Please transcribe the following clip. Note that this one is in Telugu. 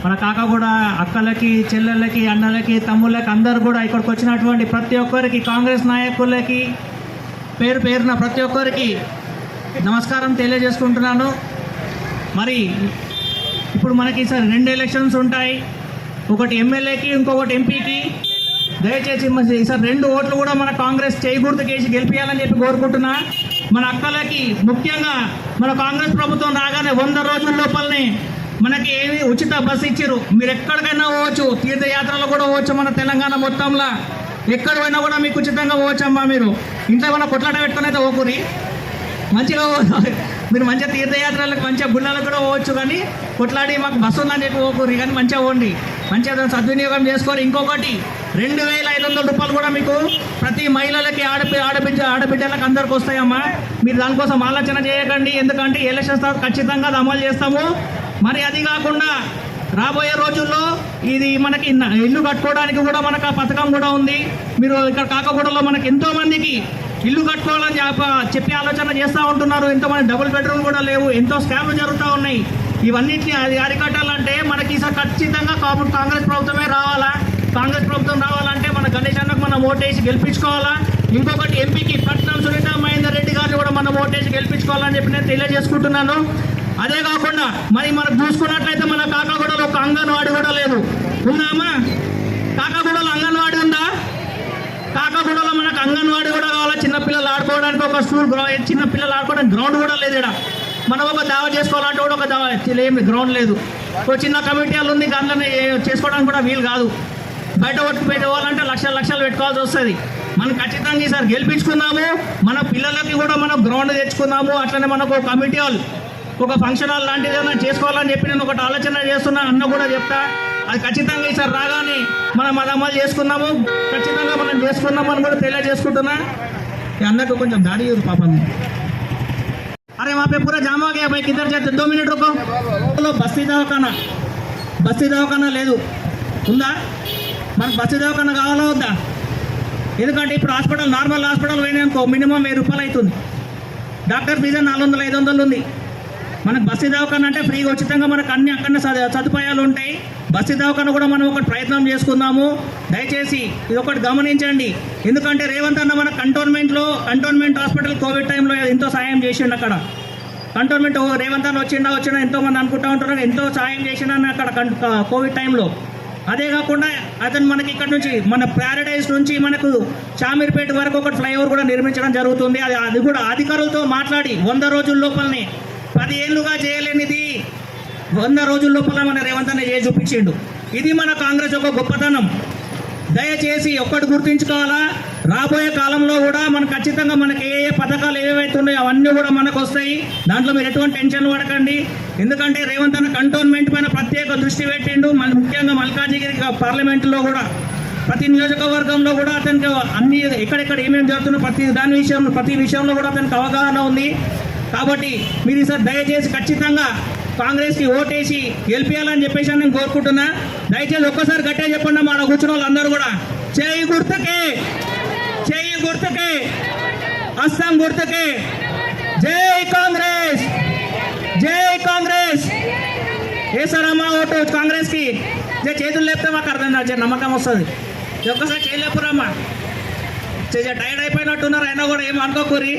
మన కాక కూడా అక్కలకి, చెల్లెళ్ళకి, అన్నలకి, తమ్ముళ్ళకి అందరు కూడా ఇక్కడికి వచ్చినటువంటి ప్రతి ఒక్కరికి, కాంగ్రెస్ నాయకులకి పేరు పేరున ప్రతి ఒక్కరికి నమస్కారం తెలియజేసుకుంటున్నాను. మరి ఇప్పుడు మనకి ఈసారి 2 ఎలక్షన్స్ ఉంటాయి, ఒకటి ఎమ్మెల్యేకి, ఇంకొకటి ఎంపీకి. దయచేసి ఈసారి 2 ఓట్లు కూడా మన కాంగ్రెస్ చేయి గుర్తుకేసి గెలిపించాలని చెప్పి కోరుకుంటున్నా. మన అక్కలకి ముఖ్యంగా మన కాంగ్రెస్ ప్రభుత్వం రాగానే 100 రోజుల లోపలనే మనకి ఏమి ఉచిత బస్సు ఇచ్చారు. మీరు ఎక్కడికైనా పోవచ్చు, తీర్థయాత్రలు కూడా పోవచ్చు. మన తెలంగాణ మొత్తంలో ఎక్కడ పోయినా కూడా మీకు ఉచితంగా పోవచ్చమ్మా. మీరు ఇంట్లో ఏమైనా కొట్లాట పెట్టుకుని అయితే పోకురి, మంచిగా మీరు మంచిగా తీర్థయాత్రలకు, మంచిగా గుళ్ళలకు కూడా పోవచ్చు. కానీ కొట్లాడి మాకు బస్సు ఉందని చెప్పి పోకురి, కానీ మంచిగా పోండి, మంచిగా సద్వినియోగం చేసుకోరు. ఇంకొకటి 2500 రూపాయలు కూడా మీకు ప్రతి మహిళలకి, ఆడబిడ్డలకు అందరికి వస్తాయమ్మా. మీరు దానికోసం ఆలోచన చేయకండి, ఎందుకంటే ఎలక్షన్స్ తర్వాత ఖచ్చితంగా అది అమలు చేస్తాము. మరి అది కాకుండా రాబోయే రోజుల్లో ఇది మనకి ఇల్లు కట్టుకోవడానికి కూడా మనకు ఆ పథకం కూడా ఉంది. మీరు ఇక్కడ కాకగూడలో మనకి ఎంతోమందికి ఇల్లు కట్టుకోవాలని చెప్పి ఆలోచన చేస్తూ ఉంటున్నారు. ఎంతోమంది డబుల్ బెడ్రూమ్ కూడా లేవు, ఎంతో స్కామ్లు జరుగుతూ ఉన్నాయి. ఇవన్నింటినీ అది అరికట్టాలంటే మనకి ఈసారి ఖచ్చితంగా కాంగ్రెస్ ప్రభుత్వమే రావాలా. కాంగ్రెస్ ప్రభుత్వం రావాలంటే మన గణేష్ అన్నకు మనం ఓటేసి గెలిపించుకోవాలా. ఇంకొకటి ఎంపీకి పట్నం సునీత మహేందర్ రెడ్డి గారిని కూడా మనం ఓటేసి గెలిపించుకోవాలని చెప్పి నేను తెలియజేసుకుంటున్నాను. అదే కాకుండా మరి మనం చూసుకున్నట్లయితే మన కాకాగూడలో ఒక అంగన్వాడీ కూడా లేదు. ఉందామా? కాకాగూడలో అంగన్వాడీ ఉందా? కాకాగూడలో మనకు అంగన్వాడీ కూడా కావాలా. చిన్నపిల్లలు ఆడుకోవడానికి ఒక స్కూల్, చిన్నపిల్లలు ఆడుకోవడానికి గ్రౌండ్ కూడా లేదు ఇక్కడ. మనం ఒక దావా చేసుకోవాలంటే కూడా ఒక దావా ఏమి గ్రౌండ్ లేదు. ఒక చిన్న కమిటీలు ఉంది, దాంట్లో చేసుకోవడానికి కూడా వీలు కాదు. బయట ఓటు పెట్టుకోవాలంటే లక్షలు పెట్టుకోవాల్సి వస్తుంది. మనం ఖచ్చితంగా ఈసారి గెలిపించుకుందాము. మన పిల్లలకి కూడా మనం గ్రౌండ్ తెచ్చుకుందాము. అట్లనే మనకు ఒక కమిటీ హాల్, ఒక ఫంక్షన్ హాల్ లాంటిది ఏమైనా చేసుకోవాలని చెప్పి నేను ఒకటి ఆలోచన చేస్తున్నా. అన్న కూడా చెప్తా, అది ఖచ్చితంగా ఈసారి రాగానే మనం అది అమలు చేసుకుందాము. ఖచ్చితంగా మనం చేసుకుందామని కూడా తెలియజేసుకుంటున్నా. అన్నకు కొంచెం దారి పాపం. अरे वहाँ पे पूरा जाम हो गया भाई, किधर जाते? 2 मिनट रुको. బస్తీ దవాఖానా లేదు, ఉందా? మనకు బస్తీ దవాఖానా కావాలా వద్దా? ఎందుకంటే ఇప్పుడు హాస్పిటల్, నార్మల్ హాస్పిటల్ పోయినాయనుకో మినిమం 1000 రూపాయలు అవుతుంది. డాక్టర్ ఫీజు 400-500 ఉంది. మనకు బస్తీ దవాఖానా అంటే ఫ్రీగా ఉచితంగా మనకు అన్ని అక్కడనే సదుపాయాలు ఉంటాయి. బస్తీ దవాఖానా కూడా మనం ఒకటి ప్రయత్నం చేసుకుందాము. దయచేసి ఇది ఒకటి గమనించండి. ఎందుకంటే రేవంత్ అన్న మన కంటోన్మెంట్ హాస్పిటల్ కోవిడ్ టైంలో ఎంతో సాయం చేసిండు. అక్కడ కంటోన్మెంట్ రేవంత్ అన్న వచ్చిండా ఎంతోమంది అనుకుంటూ ఉంటున్నారు, ఎంతో సాయం చేసిండని అక్కడ కోవిడ్ టైంలో. అదే కాకుండా అతను మనకి ఇక్కడ నుంచి మన ప్యారడైజ్ నుంచి మనకు చామీర్పేట వరకు ఒకటి ఫ్లైఓవర్ కూడా నిర్మించడం జరుగుతుంది. అది కూడా అధికారులతో మాట్లాడి 100 రోజుల లోపలనే, 10 ఏళ్ళుగా చేయలేనిది 100 రోజుల లోపల మన రేవంత్ అన్న చేసి చూపించిండు. ఇది మన కాంగ్రెస్ యొక్క గొప్పతనం. దయచేసి ఒక్కటి గుర్తుంచుకోవాలా, రాబోయే కాలంలో కూడా మనకు ఖచ్చితంగా మనకి ఏ పథకాలు ఏవైతే ఉన్నాయో అవన్నీ కూడా మనకు వస్తాయి. దాంట్లో మీరు ఎటువంటి టెన్షన్ పడకండి. ఎందుకంటే రేవంత్ అన్న కంటోన్మెంట్ పైన ప్రత్యేక దృష్టి పెట్టిండు. ముఖ్యంగా మల్కాజిగిరి పార్లమెంటులో కూడా ప్రతి నియోజకవర్గంలో కూడా అతనికి అన్ని ఎక్కడెక్కడ ఏమేమి జరుగుతుందో ప్రతి విషయంలో కూడా అతనికి అవగాహన ఉంది. కాబట్టి మీరు ఈసారి దయచేసి ఖచ్చితంగా కాంగ్రెస్కి ఓటేసి గెలిపించాలని చెప్పేసి నేను కోరుకుంటున్నా. దయచేసి ఒక్కసారి గట్టిగా చెప్పండి. మన కూర్చున్న వాళ్ళందరూ కూడా చేయి గుర్తుకే, అస్సాం గుర్తుకే. జై కాంగ్రెస్, వేసారమ్మా ఓటు కాంగ్రెస్కి. చేతులు లేపితే మాకు అర్థం కాదు, నమ్మకం వస్తుంది. ఒక్కసారి చేయలేపురమ్మా. టైర్డ్ అయిపోయినట్టున్నారు, అయినా కూడా ఏం అనుకోకూరి.